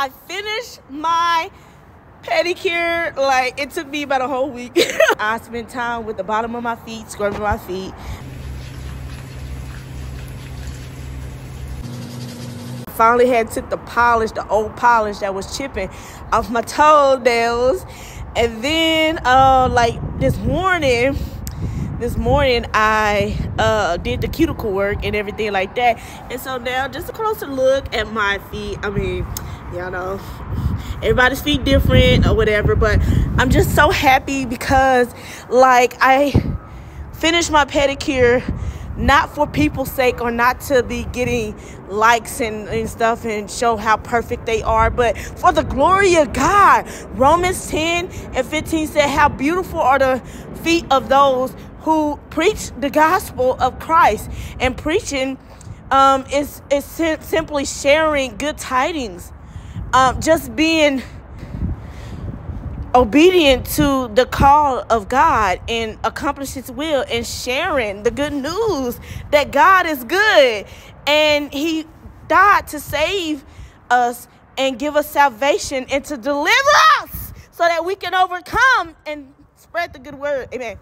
I finished my pedicure. Like, it took me about a whole week. I spent time with the bottom of my feet, scrubbing my feet. Finally had took the old polish that was chipping off my toenails. And then like this morning I did the cuticle work and everything like that. And so now just a closer look at my feet. I mean, y'all know everybody's feet different or whatever, but I'm just so happy because like I finished my pedicure, not for people's sake or not to be getting likes and stuff and show how perfect they are, but for the glory of God. Romans 10:15 said, how beautiful are the feet of those who preach the gospel of Christ. And preaching is simply sharing good tidings, just being obedient to the call of God and accomplish his will, and sharing the good news that God is good and he died to save us and give us salvation and to deliver us so that we can overcome and spread the good word. Amen.